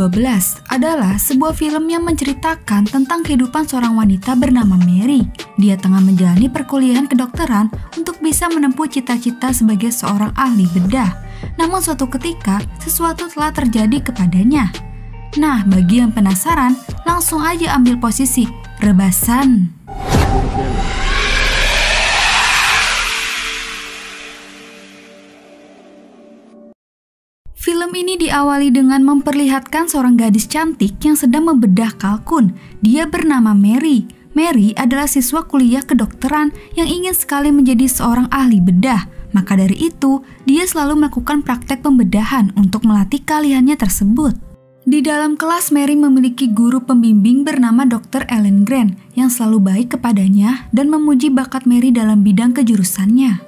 2012 adalah sebuah film yang menceritakan tentang kehidupan seorang wanita bernama Mary. Dia tengah menjalani perkuliahan kedokteran untuk bisa menempuh cita-cita sebagai seorang ahli bedah. Namun suatu ketika, sesuatu telah terjadi kepadanya. Nah, bagi yang penasaran, langsung aja ambil posisi rebasan. Film ini diawali dengan memperlihatkan seorang gadis cantik yang sedang membedah kalkun. Dia bernama Mary. Mary adalah siswa kuliah kedokteran yang ingin sekali menjadi seorang ahli bedah. Maka dari itu, dia selalu melakukan praktek pembedahan untuk melatih keahliannya tersebut. Di dalam kelas, Mary memiliki guru pembimbing bernama Dr. Ellen Grant yang selalu baik kepadanya dan memuji bakat Mary dalam bidang kejurusannya.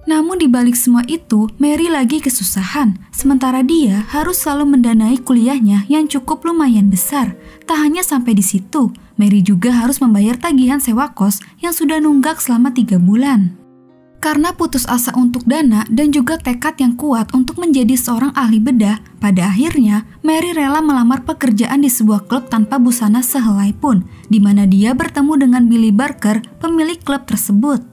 Namun di balik semua itu, Mary lagi kesusahan, sementara dia harus selalu mendanai kuliahnya yang cukup lumayan besar. Tak hanya sampai di situ, Mary juga harus membayar tagihan sewa kos yang sudah nunggak selama 3 bulan. Karena putus asa untuk dana dan juga tekad yang kuat untuk menjadi seorang ahli bedah, pada akhirnya Mary rela melamar pekerjaan di sebuah klub tanpa busana sehelai pun, di mana dia bertemu dengan Billy Barker, pemilik klub tersebut.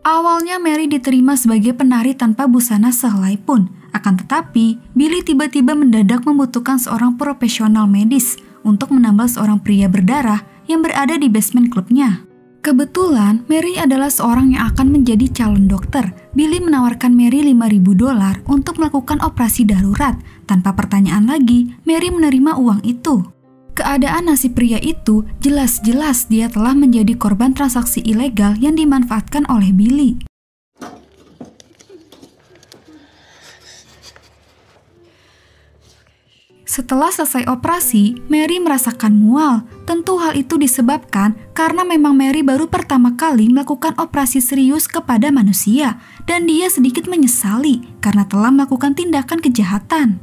Awalnya Mary diterima sebagai penari tanpa busana sehelai pun, akan tetapi Billy tiba-tiba mendadak membutuhkan seorang profesional medis untuk menambal seorang pria berdarah yang berada di basement klubnya. Kebetulan Mary adalah seorang yang akan menjadi calon dokter. Billy menawarkan Mary $5.000 untuk melakukan operasi darurat. Tanpa pertanyaan lagi, Mary menerima uang itu. Keadaan nasib pria itu jelas-jelas dia telah menjadi korban transaksi ilegal yang dimanfaatkan oleh Billy. Setelah selesai operasi, Mary merasakan mual. Tentu hal itu disebabkan karena memang Mary baru pertama kali melakukan operasi serius kepada manusia dan dia sedikit menyesali karena telah melakukan tindakan kejahatan.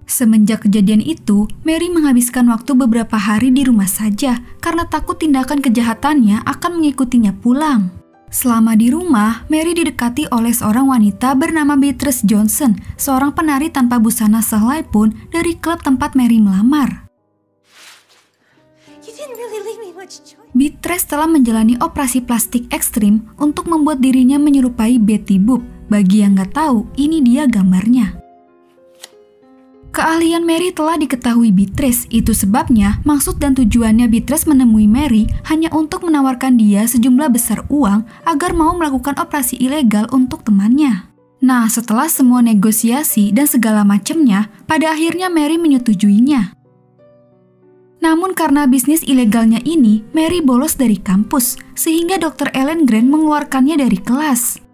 Semenjak kejadian itu, Mary menghabiskan waktu beberapa hari di rumah saja karena takut tindakan kejahatannya akan mengikutinya pulang. Selama di rumah, Mary didekati oleh seorang wanita bernama Beatrice Johnson, seorang penari tanpa busana sehelai pun dari klub tempat Mary melamar. Beatrice telah menjalani operasi plastik ekstrim untuk membuat dirinya menyerupai Betty Boop. Bagi yang nggak tahu, ini dia gambarnya. Keahlian Mary telah diketahui Beatrice, itu sebabnya maksud dan tujuannya Beatrice menemui Mary hanya untuk menawarkan dia sejumlah besar uang agar mau melakukan operasi ilegal untuk temannya. Nah, setelah semua negosiasi dan segala macamnya, pada akhirnya Mary menyetujuinya. Namun karena bisnis ilegalnya ini, Mary bolos dari kampus, sehingga Dr. Ellen Grant mengeluarkannya dari kelas.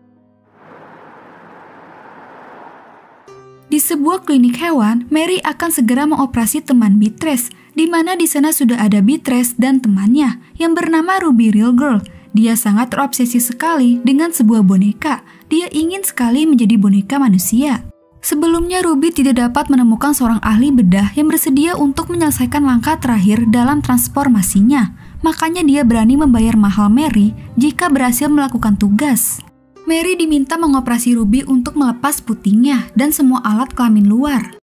Di sebuah klinik hewan, Mary akan segera mengoperasi teman Beatrice, di mana di sana sudah ada Beatrice dan temannya yang bernama Ruby Real Girl. Dia sangat terobsesi sekali dengan sebuah boneka. Dia ingin sekali menjadi boneka manusia. Sebelumnya Ruby tidak dapat menemukan seorang ahli bedah yang bersedia untuk menyelesaikan langkah terakhir dalam transformasinya. Makanya dia berani membayar mahal Mary jika berhasil melakukan tugas. Mary diminta mengoperasi Ruby untuk melepas putingnya dan semua alat kelamin luar.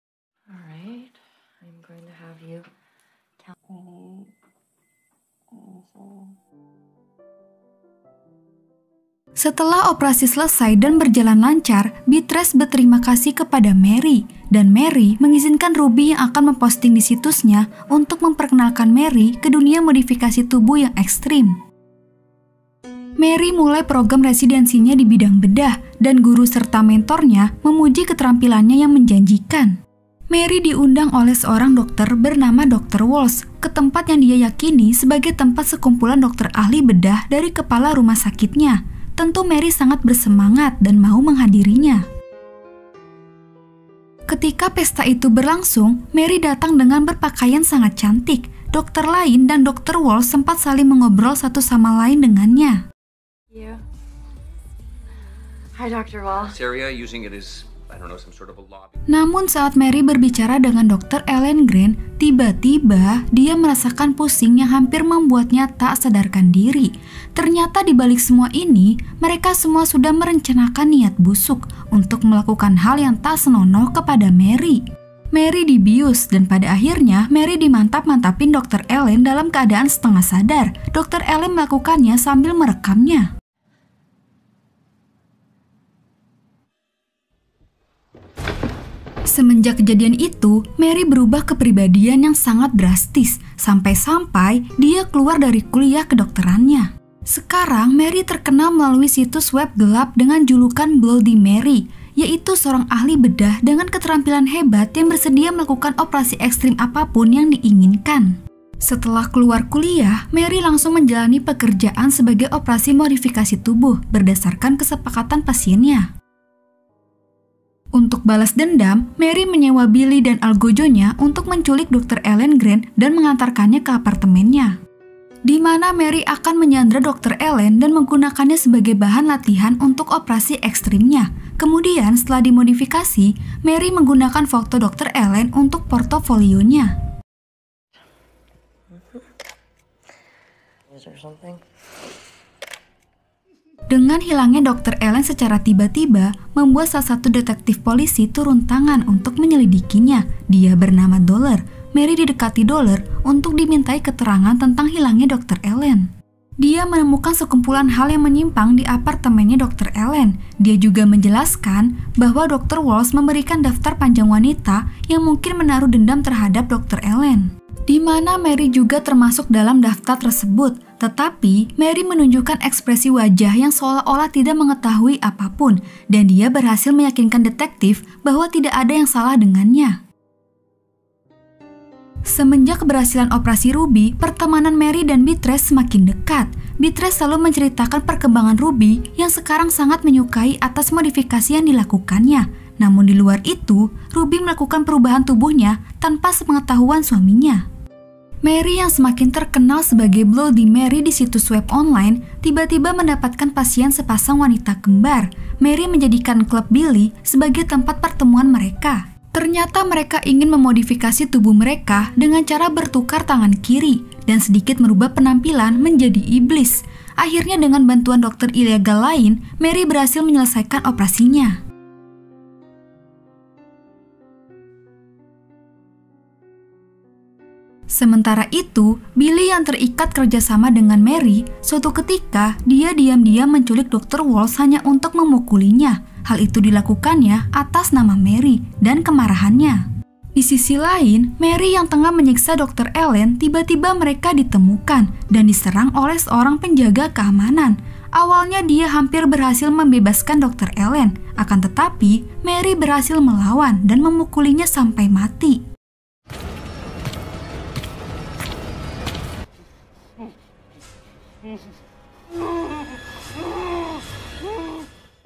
Setelah operasi selesai dan berjalan lancar, Beatrice berterima kasih kepada Mary, dan Mary mengizinkan Ruby yang akan memposting di situsnya untuk memperkenalkan Mary ke dunia modifikasi tubuh yang ekstrim. Mary mulai program residensinya di bidang bedah, dan guru serta mentornya memuji keterampilannya yang menjanjikan. Mary diundang oleh seorang dokter bernama Dr. Walsh ke tempat yang dia yakini sebagai tempat sekumpulan dokter ahli bedah dari kepala rumah sakitnya. Tentu Mary sangat bersemangat dan mau menghadirinya. Ketika pesta itu berlangsung, Mary datang dengan berpakaian sangat cantik. Dokter lain dan Dr. Walsh sempat saling mengobrol satu sama lain dengannya. Hi, Dr. Walsh. Syria using it as Namun saat Mary berbicara dengan Dr. Ellen Grant, tiba-tiba dia merasakan pusing yang hampir membuatnya tak sadarkan diri. Ternyata di balik semua ini, mereka semua sudah merencanakan niat busuk untuk melakukan hal yang tak senonoh kepada Mary. Mary dibius dan pada akhirnya Mary dimantap-mantapin Dr. Ellen dalam keadaan setengah sadar. Dr. Ellen melakukannya sambil merekamnya. Semenjak kejadian itu, Mary berubah kepribadian yang sangat drastis, sampai-sampai dia keluar dari kuliah kedokterannya. Sekarang, Mary terkenal melalui situs web gelap dengan julukan Bloody Mary, yaitu seorang ahli bedah dengan keterampilan hebat yang bersedia melakukan operasi ekstrim apapun yang diinginkan. Setelah keluar kuliah, Mary langsung menjalani pekerjaan sebagai operasi modifikasi tubuh berdasarkan kesepakatan pasiennya. Untuk balas dendam, Mary menyewa Billy dan algojonya untuk menculik Dr. Ellen Grant dan mengantarkannya ke apartemennya, di mana Mary akan menyandra Dr. Ellen dan menggunakannya sebagai bahan latihan untuk operasi ekstrimnya. Kemudian setelah dimodifikasi, Mary menggunakan foto Dr. Ellen untuk portofolionya. Dengan hilangnya Dr. Ellen secara tiba-tiba, membuat salah satu detektif polisi turun tangan untuk menyelidikinya. Dia bernama Dollar. Mary didekati Dollar untuk dimintai keterangan tentang hilangnya Dr. Ellen. Dia menemukan sekumpulan hal yang menyimpang di apartemennya Dr. Ellen. Dia juga menjelaskan bahwa Dr. Walsh memberikan daftar panjang wanita yang mungkin menaruh dendam terhadap Dr. Ellen, di mana Mary juga termasuk dalam daftar tersebut. Tetapi, Mary menunjukkan ekspresi wajah yang seolah-olah tidak mengetahui apapun, dan dia berhasil meyakinkan detektif bahwa tidak ada yang salah dengannya. Semenjak keberhasilan operasi Ruby, pertemanan Mary dan Beatrice semakin dekat. Beatrice selalu menceritakan perkembangan Ruby yang sekarang sangat menyukai atas modifikasi yang dilakukannya. Namun di luar itu, Ruby melakukan perubahan tubuhnya tanpa sepengetahuan suaminya. Mary yang semakin terkenal sebagai Bloody Mary di situs web online, tiba-tiba mendapatkan pasien sepasang wanita kembar. Mary menjadikan klub Billy sebagai tempat pertemuan mereka. Ternyata mereka ingin memodifikasi tubuh mereka dengan cara bertukar tangan kiri dan sedikit merubah penampilan menjadi iblis. Akhirnya dengan bantuan dokter ilegal lain, Mary berhasil menyelesaikan operasinya. Sementara itu, Billy yang terikat kerjasama dengan Mary, suatu ketika dia diam-diam menculik Dr. Walsh hanya untuk memukulinya. Hal itu dilakukannya atas nama Mary dan kemarahannya. Di sisi lain, Mary yang tengah menyiksa Dr. Ellen, tiba-tiba mereka ditemukan dan diserang oleh seorang penjaga keamanan. Awalnya dia hampir berhasil membebaskan Dr. Ellen, akan tetapi Mary berhasil melawan dan memukulinya sampai mati.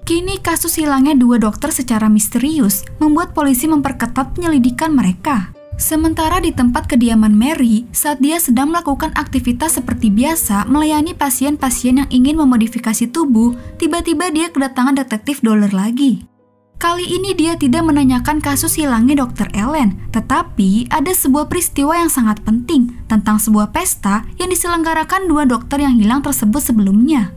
Kini kasus hilangnya dua dokter secara misterius membuat polisi memperketat penyelidikan mereka. Sementara di tempat kediaman Mary, saat dia sedang melakukan aktivitas seperti biasa melayani pasien-pasien yang ingin memodifikasi tubuh, tiba-tiba dia kedatangan detektif Dollar lagi. Kali ini dia tidak menanyakan kasus hilangnya Dr. Ellen, tetapi ada sebuah peristiwa yang sangat penting tentang sebuah pesta yang diselenggarakan dua dokter yang hilang tersebut sebelumnya.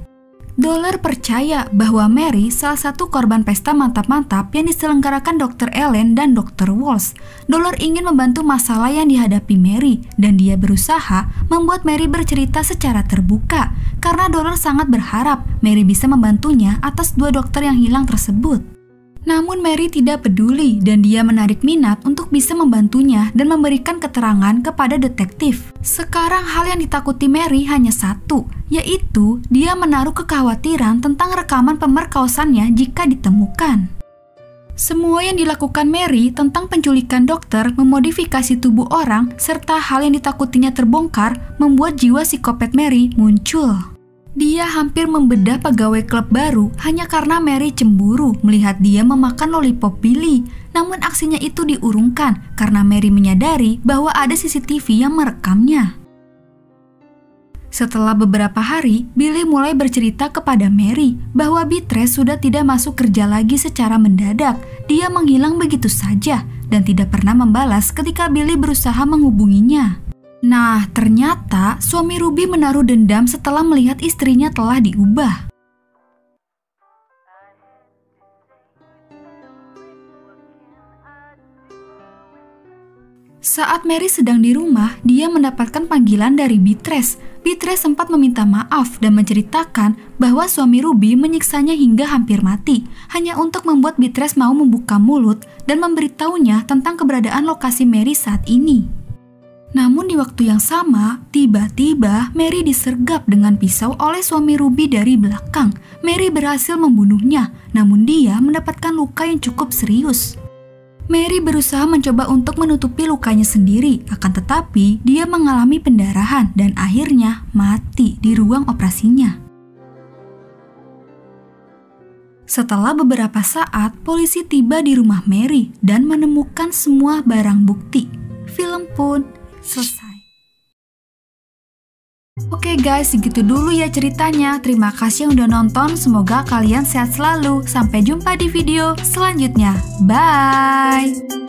Dollar percaya bahwa Mary salah satu korban pesta mantap-mantap yang diselenggarakan Dr. Ellen dan Dr. Walsh. Dollar ingin membantu masalah yang dihadapi Mary dan dia berusaha membuat Mary bercerita secara terbuka karena Dollar sangat berharap Mary bisa membantunya atas dua dokter yang hilang tersebut. Namun Mary tidak peduli dan dia menarik minat untuk bisa membantunya dan memberikan keterangan kepada detektif. Sekarang hal yang ditakuti Mary hanya satu, yaitu dia menaruh kekhawatiran tentang rekaman pemerkosaaannya jika ditemukan. Semua yang dilakukan Mary tentang penculikan dokter, memodifikasi tubuh orang, serta hal yang ditakutinya terbongkar membuat jiwa psikopat Mary muncul. Dia hampir membedah pegawai klub baru hanya karena Mary cemburu melihat dia memakan lollipop Billy. Namun aksinya itu diurungkan karena Mary menyadari bahwa ada CCTV yang merekamnya. Setelah beberapa hari, Billy mulai bercerita kepada Mary bahwa Beatrice sudah tidak masuk kerja lagi secara mendadak. Dia menghilang begitu saja dan tidak pernah membalas ketika Billy berusaha menghubunginya. Nah, ternyata suami Ruby menaruh dendam setelah melihat istrinya telah diubah. Saat Mary sedang di rumah, dia mendapatkan panggilan dari Beatrice. Beatrice sempat meminta maaf dan menceritakan bahwa suami Ruby menyiksanya hingga hampir mati, hanya untuk membuat Beatrice mau membuka mulut dan memberitahunya tentang keberadaan lokasi Mary saat ini. Namun di waktu yang sama, tiba-tiba Mary disergap dengan pisau oleh suami Ruby dari belakang. Mary berhasil membunuhnya, namun dia mendapatkan luka yang cukup serius. Mary berusaha mencoba untuk menutupi lukanya sendiri, akan tetapi dia mengalami pendarahan dan akhirnya mati di ruang operasinya. Setelah beberapa saat, polisi tiba di rumah Mary dan menemukan semua barang bukti. Film pun selesai. Oke guys, segitu dulu ya ceritanya. Terima kasih yang udah nonton. Semoga kalian sehat selalu. Sampai jumpa di video selanjutnya. Bye!